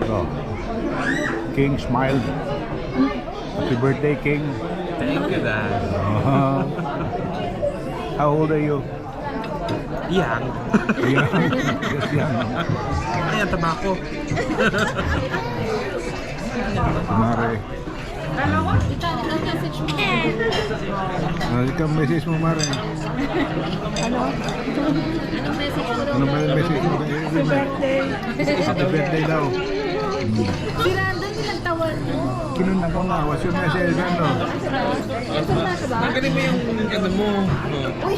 Oh. King smiled. Happy birthday, King. Thank you, Dad. How old are you? Young. Young. Just young. Ayan, tabako. Mare. Ikaw message mo, Mare. Anong message mo daw? Ano ba yung message mo? Happy birthday. Happy birthday daw. Si Randall, pinagtawan mo. Kinunang ko nga. What's your message? Ano? Nasaan na ka ba? Magaling mo yung ano mo. Uy!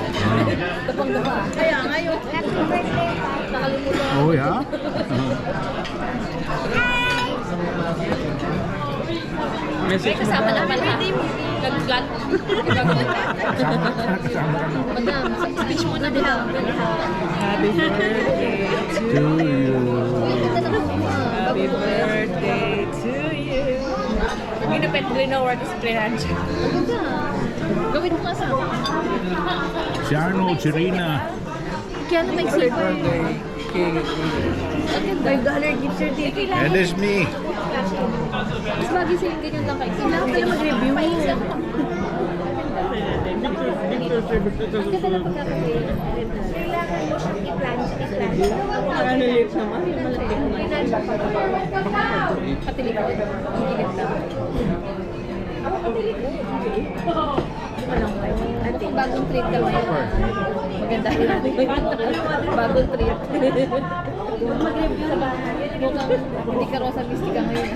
Tapang-dapa. Kaya ngayon. Happy birthday. Nakalimutan. Oh, yeah? Message mo. Kasama na pala. Nag-vlog. Kasama ka na. Madam, speech mo na madam. Happy birthday To you. Happy birthday to you. Ginupit rin na word sa Priyancha. Gawin mo kasama. Si Arnold, si Rina. Kaya na may silver. $5 gift certificate. And there's me. Mas lagi sa'yo ganyan lang kayo. Kailangan pala mag-review. Kasi pala pagkakabili. Kailangan mo siyang i-plan. Ano lips naman? Patilig ko. Higilip lang. Ako patilig ko. Hindi ko lang kayo. Ano kung bagong treat ka ngayon? Maganda. Bagong treat. Mag-review sa bahay. Mukhang hindi ka Rosa Mystica ngayon.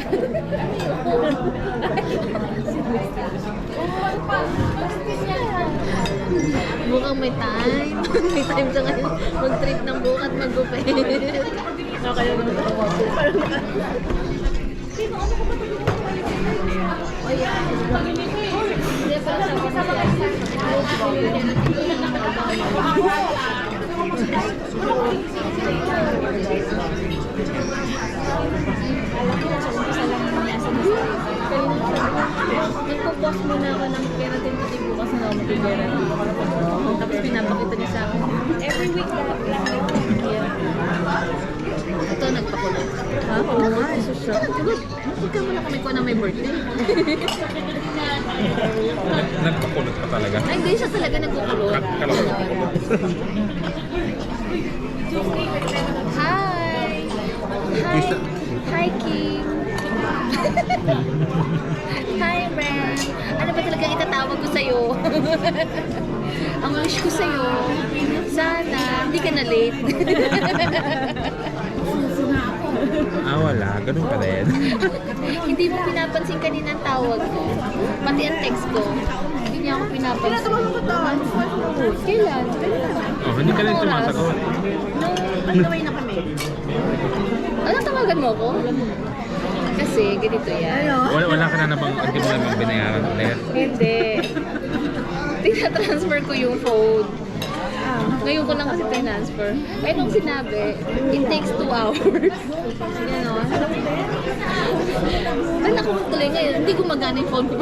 Mukhang may time. May time ka ngayon. Mag-treat ng buhok at mag-gupit. Nakaya naman ako. Oh, yeah. Hindi pa lang nagpo-post muna ako ng keratin kasi bukas na ako mag-keratin. Tapos pinapakita niya sa akin. Every week lang. Yeah. Ito, nagpakulot. Ha? Oo nga, isushock. Huwag ka muna kami ko na may birthday. Nagpakulot ka talaga. Ay, hindi siya talaga nagkukulot. Hi! Hi! Hi, Kim! Hi, Bren! Ano ba talaga itatawag ko sa'yo? Ang wish ko sa'yo, sana hindi ka na late. Wala. Ganun pa rin. Hindi mo pinapansin kanina ang tawag ko. Pati ang text ko. Hindi niya ako pinapansin. Kailan? Oh, hindi ka lang sumasagot. Nagkaway na kami. Anong tawagan mo ko? Kasi ganito yan. Wala ka na nabang hindi mo naman binayaran ulit. Hindi. Tina-transfer ko yung phone. Ngayon ko lang kasi transfer. Kaya nung sinabi, it takes 2 hours. Ganon. Kala ko tuloy ngayon, hindi gumagana yung phone ko.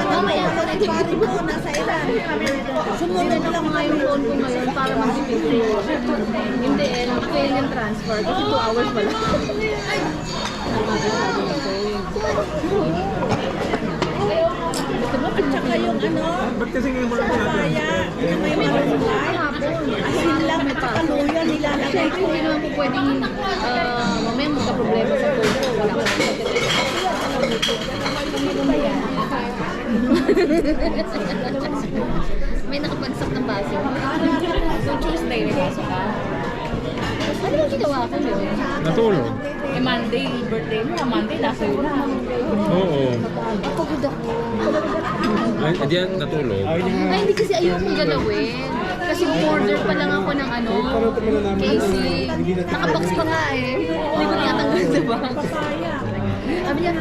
Mamaya ako na pari mo, nasa ilan. Sumunod lang nga yung phone ko ngayon para mag-dipid ko. Hindi, fail yung transfer kasi 2 hours pala. At saka yung ano, Ba't kasi ngayon mo lang kaya, yung may malunggay, asin lang at saka luyo nilalagay Siyempre, ko. hindi naman po pwedeng mamaya magka-problema sa phone ko. Wala ko. May nakapagsak ng baso. So, Tuesday, may baso ka. Ano ba ginawa ko yun? natulog. Eh, Monday, birthday mo, Monday, nasa yun na. Oo. Pagod ako. Ay, diyan natulog. Ay, hindi kasi ayokong galawin. Kasi order pa lang ako ng ano, casing. Nakabox pa nga eh. Hindi ko tinatanggal sa box. Sabi niya,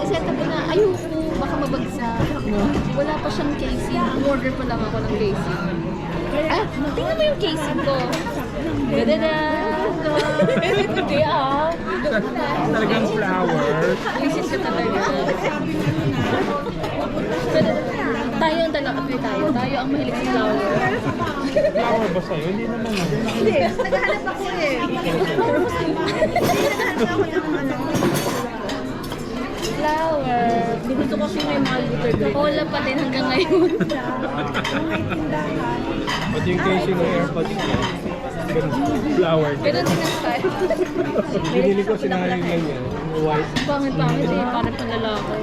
set up ko na, ayoko, baka mabagsak. Wala pa siyang casing. Order pa lang ako ng casing. Ah, tingnan mo yung casing ko. Dadada! Hindi ah. Talagang flowers. Isis ka talaga. Tayo ang dalawa. Tayo ang mahilig sa flower. Flower ba sa'yo? Hindi naman. Hindi, naghahanap ako eh. Flower. Hindi gusto ko kasi may mahal dito. Wala pa din hanggang ngayon. Pati yung casing ng AirPods niya. Flower. Pero din ang style. Binili ko sinayang ganyan. White. Pangit-pangit eh, parang pang lalaki.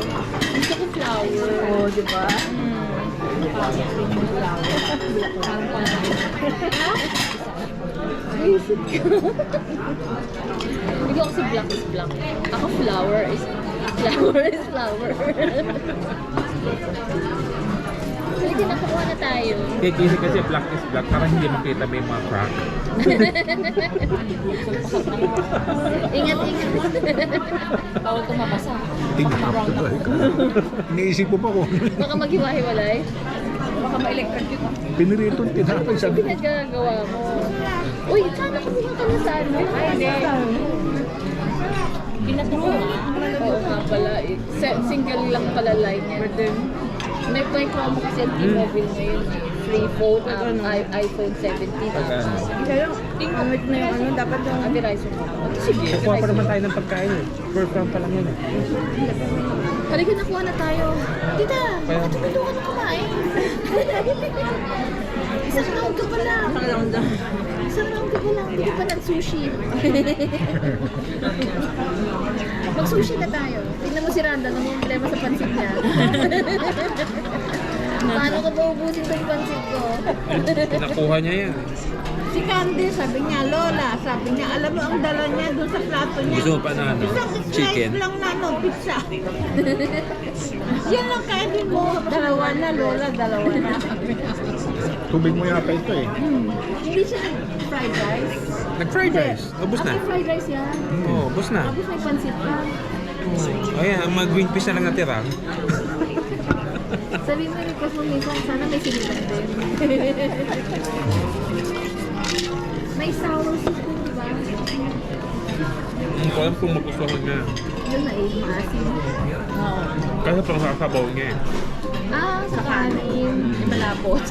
Gusto ko flower. Oo, di ba? Parang pangit. Isip ko. Ikaw kasi black is black. Ako flower is flower. Sige, nakuha na tayo. Kay Casey kasi black is black para hindi makita may mga crack. Ingat. Bawal ko mabasa. Tinapagay ka. Iniisip mo pa kung Baka maghiwa-hiwalay. Baka ma-electrocute. piniritong tinapay Ano sabi. pinagagawa mo? Uy, sana kumuha ka na sa ano? Ay, hindi. Binato ko nga. Oo nga pala eh. Single lang pala line yan. May promo kasi ang T-Mobile ngayon eh. Free phone, iPhone 17. Pagkano? Isa lang. Tingnan na yung ano, dapat yung... Ang Verizon mo. Sige, Kukuha pa naman tayo ng pagkain eh. First round pa lang yun eh. Halika, nakuha na tayo. Tita, Kaya- ito ka na kumain. Isang round ka pa lang. Isang round ka pa lang. Hindi ka pa nag-sushi. Mag-sushi na tayo. Tingnan mo si Randa, namang problema sa pansit niya. Paano ko maubusin itong pansit ko? Nakuha niya yan. Si Candy, sabi niya, Lola, sabi niya, alam mo ang dala niya doon sa plato niya. Gusto mo pa na ano? Isang Chicken? slice lang na, no, pizza. Yan lang kaya din mo. Dalawa na, Lola, dalawa na. Tubig mo yata ito eh. Hindi siya nag-fried rice. Nag-fried rice. Ubus na. May fried rice yan. Oo, ubus na. Tapos may pansit pa. Ayan, ang mga green peas na lang natira. Sabi mo, request mo minsan, sana may sinigang din. May sour soup din, di ba? Hindi ko alam kung magustuhan niya. Yun na eh, maasim. Kasi pang sasabaw niya eh. Ah, sa kanin. Malapot.